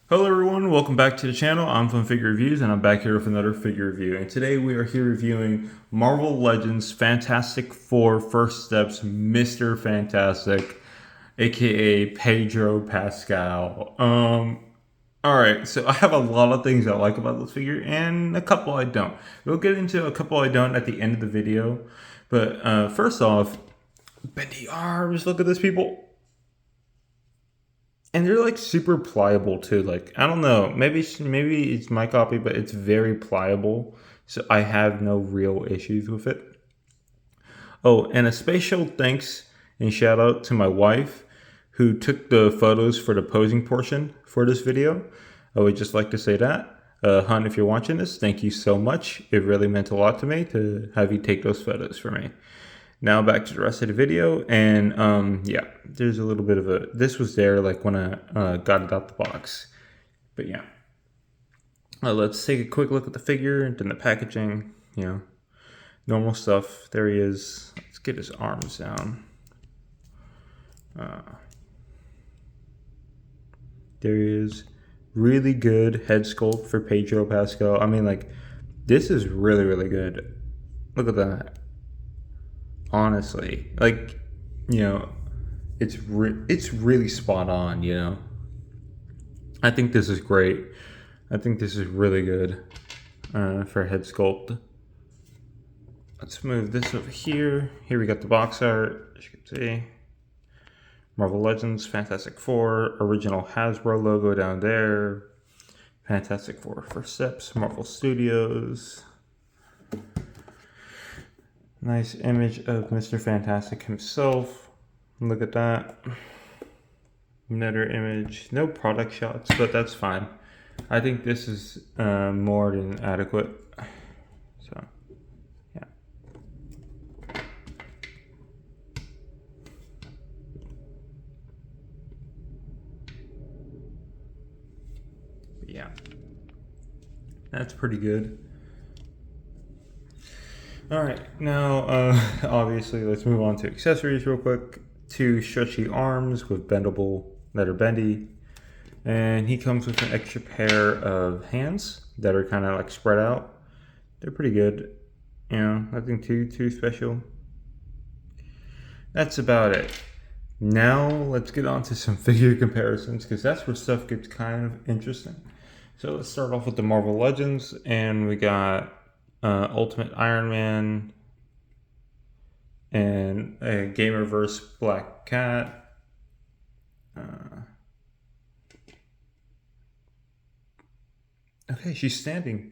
Hello everyone, welcome back to the channel. I'm Fun Figure Reviews and I'm back here with another figure review. And today we are here reviewing Marvel Legends Fantastic Four First Steps Mr. Fantastic, aka Pedro Pascal. Alright, so I have a lot of things I like about this figure and a couple I don't. We'll get into a couple I don't at the end of the video. But first off, bendy arms, look at this, people. And they're like super pliable too. Like, I don't know, maybe it's my copy, but it's very pliable. So I have no real issues with it. Oh, and a special thanks and shout out to my wife who took the photos for the posing portion for this video. I would just like to say that. Hun, if you're watching this, thank you so much. It really meant a lot to me to have you take those photos for me. Now back to the rest of the video, and yeah, there's a little bit of a, this was there like when I got it out the box, but yeah. Let's take a quick look at the figure and then the packaging, normal stuff. There he is. Let's get his arms down. There he is. Really good head sculpt for Pedro Pascal. I mean, like, this is really, really good. Look at that. Honestly, like, it's really spot on. I think this is great. I think this is really good for head sculpt. Let's move this over here. Here we got the box art, as you can see. Marvel Legends, Fantastic Four, original Hasbro logo down there. Fantastic Four First Steps, Marvel Studios. Nice image of Mr. Fantastic himself. Look at that. Another image. No product shots, but that's fine. I think this is more than adequate. So, yeah. Yeah. That's pretty good. Alright, now obviously let's move on to accessories real quick. Two stretchy arms with bendable that are bendy. And he comes with an extra pair of hands that are kind of like spread out. They're pretty good. Nothing too special. That's about it. Now let's get on to some figure comparisons because that's where stuff gets kind of interesting. So let's start off with the Marvel Legends, and we got Ultimate Iron Man and a Gamerverse Black Cat. Okay, she's standing.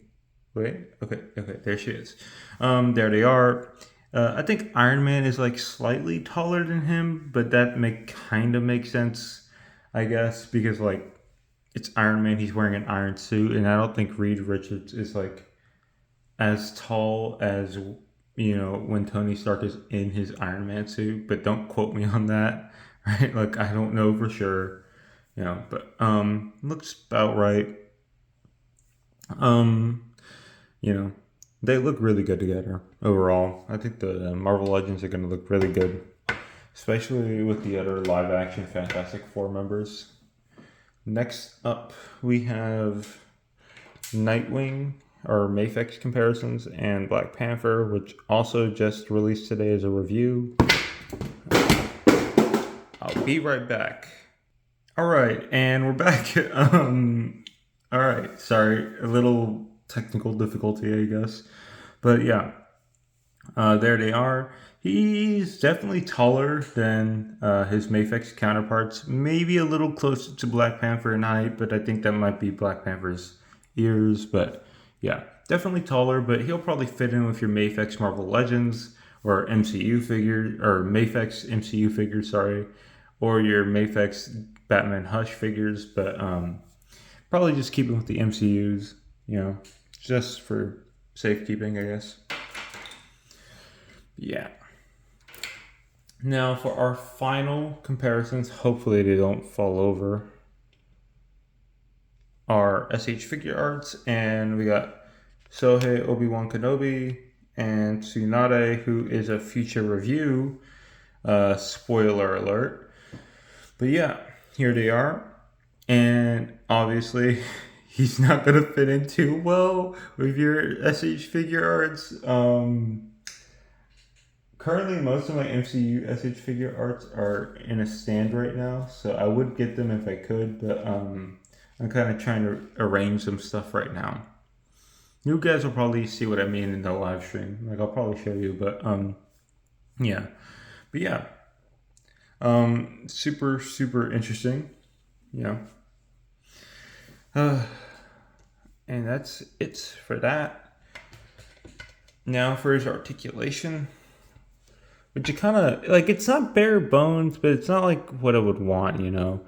Wait, okay, there she is. There they are. I think Iron Man is like slightly taller than him, but that kind of make sense, I guess, because like it's Iron Man, he's wearing an iron suit, and I don't think Reed Richards is like as tall as when Tony Stark is in his Iron Man suit, but don't quote me on that, right? Like, I don't know for sure, but looks about right. They look really good together overall. I think the Marvel Legends are going to look really good, especially with the other live action Fantastic Four members. Next up, we have Nightwing, or Mafex comparisons, and Black Panther, which also just released today as a review. I'll be right back. All right, and we're back. All right, sorry, a little technical difficulty, I guess, but yeah, there they are. He's definitely taller than his Mafex counterparts, maybe a little closer to Black Panther in height, but I think that might be Black Panther's ears, but yeah, definitely taller, but he'll probably fit in with your Mafex Marvel Legends or MCU figure, or Mafex MCU figures, sorry, or your Mafex Batman Hush figures, but probably just keep it with the MCUs, just for safekeeping, I guess. Yeah. Now for our final comparisons, hopefully they don't fall over, our SH figure arts, and we got Sohei Obi-Wan Kenobi and Tsunade, who is a future review. Spoiler alert. But yeah, here they are. And obviously, he's not going to fit in too well with your SH figure arts. Currently, most of my MCU SH figure arts are in a stand right now, so I would get them if I could, but I'm kind of trying to arrange some stuff right now. You guys will probably see what I mean in the live stream. Like I'll probably show you, but yeah, but yeah, super super interesting. Yeah, uh, and that's it for that. Now for his articulation, which you kind of like. It's not bare bones, but it's not like what I would want, you know.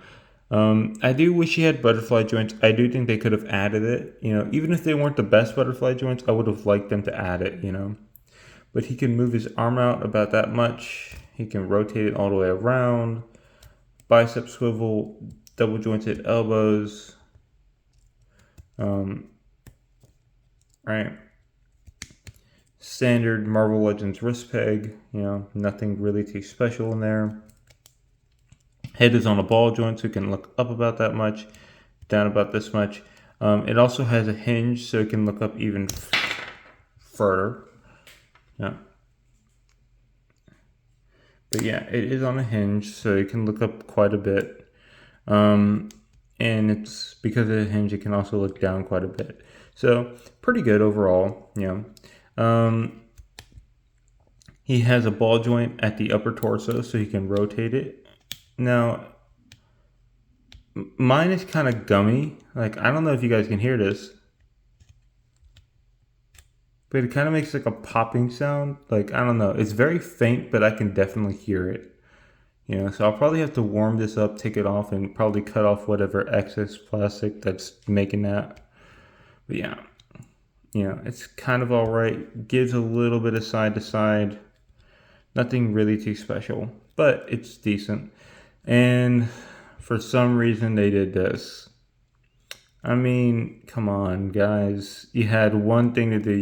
I do wish he had butterfly joints. I do think they could have added it. You know, even if they weren't the best butterfly joints, I would have liked them to add it. You know, but he can move his arm out about that much. He can rotate it all the way around. Bicep swivel, double jointed elbows. Um, right. Standard Marvel Legends wrist peg. You know, nothing really too special in there. Head is on a ball joint, so it can look up about that much, down about this much. It also has a hinge, so it can look up even further. Yeah. But yeah, it is on a hinge, so it can look up quite a bit. And it's because of the hinge, it can also look down quite a bit. So pretty good overall. Yeah. He has a ball joint at the upper torso, so he can rotate it. Now, mine is kind of gummy. Like, I don't know if you guys can hear this, but it kind of makes like a popping sound. Like, I don't know. It's very faint, but I can definitely hear it. You know, so I'll probably have to warm this up, take it off, and probably cut off whatever excess plastic that's making that. But yeah, you know, it's kind of all right. Gives a little bit of side to side. Nothing really too special, but it's decent. And for some reason, they did this. I mean, come on, guys. You had one thing to do.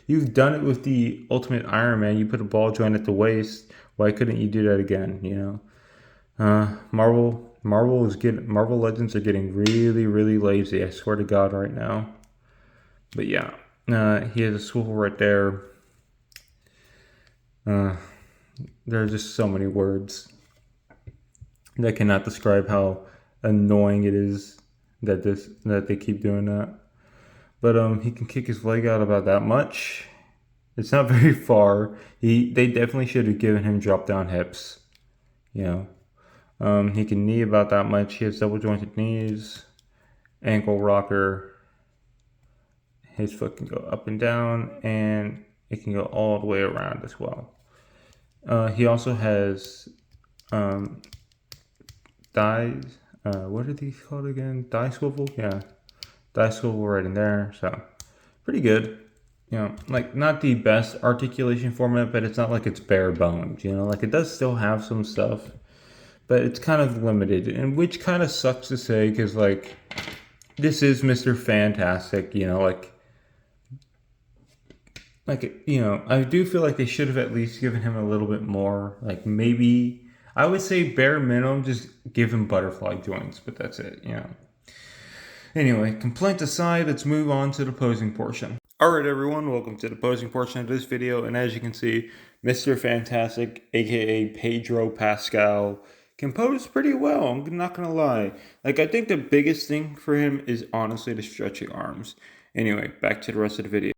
You've done it with the Ultimate Iron Man. You put a ball joint at the waist. Why couldn't you do that again? You know, Marvel Legends are getting really, really lazy. I swear to God, right now. But yeah, he has a swivel right there. Uh, there are just so many words that cannot describe how annoying it is that they keep doing that. But he can kick his leg out about that much. It's not very far. They definitely should have given him drop down hips. You know, he can knee about that much. He has double jointed knees, ankle rocker. His foot can go up and down, and it can go all the way around as well. He also has thighs. What are these called again? Thigh swivel? Yeah, thigh swivel right in there. So pretty good. You know, like not the best articulation format, but it's not like it's bare bones. You know, like it does still have some stuff, but it's kind of limited, and which kind of sucks to say because like this is Mr. Fantastic. You know, like you know, I do feel like they should have at least given him a little bit more. Like maybe I would say bare minimum, just give him butterfly joints, but that's it. You know. Anyway, complaints aside, let's move on to the posing portion. Alright everyone, welcome to the posing portion of this video, and as you can see, Mr. Fantastic, aka Pedro Pascal, can pose pretty well, I'm not gonna lie. Like, I think the biggest thing for him is honestly the stretchy arms. Anyway, back to the rest of the video.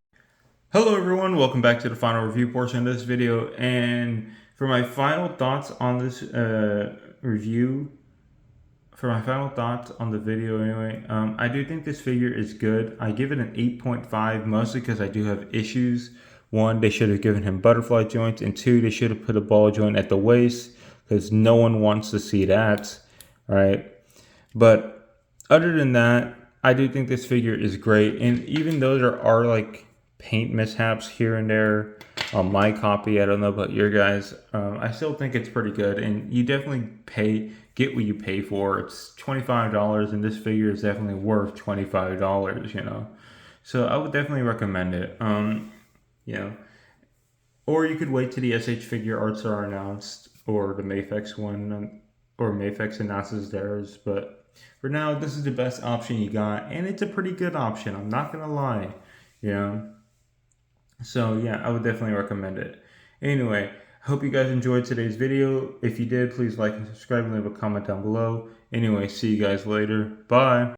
Hello everyone, welcome back to the final review portion of this video, and for my final thoughts on this review, for my final thoughts on the video anyway, I do think this figure is good. I give it an 8.5 mostly because I do have issues. One, they should have given him butterfly joints, and two, they should have put a ball joint at the waist because no one wants to see that, right? But other than that, I do think this figure is great, and even though there are like paint mishaps here and there on my copy, I don't know about your guys, I still think it's pretty good, and you definitely get what you pay for. It's $25, and this figure is definitely worth $25, you know. So I would definitely recommend it. You know, or you could wait till the SH figure arts are announced, or the Mafex one, or Mafex announces theirs. But for now, this is the best option you got, and it's a pretty good option. I'm not gonna lie, you know. So yeah, I would definitely recommend it. Anyway, I hope you guys enjoyed today's video. If you did, please like and subscribe and leave a comment down below. Anyway, see you guys later. Bye.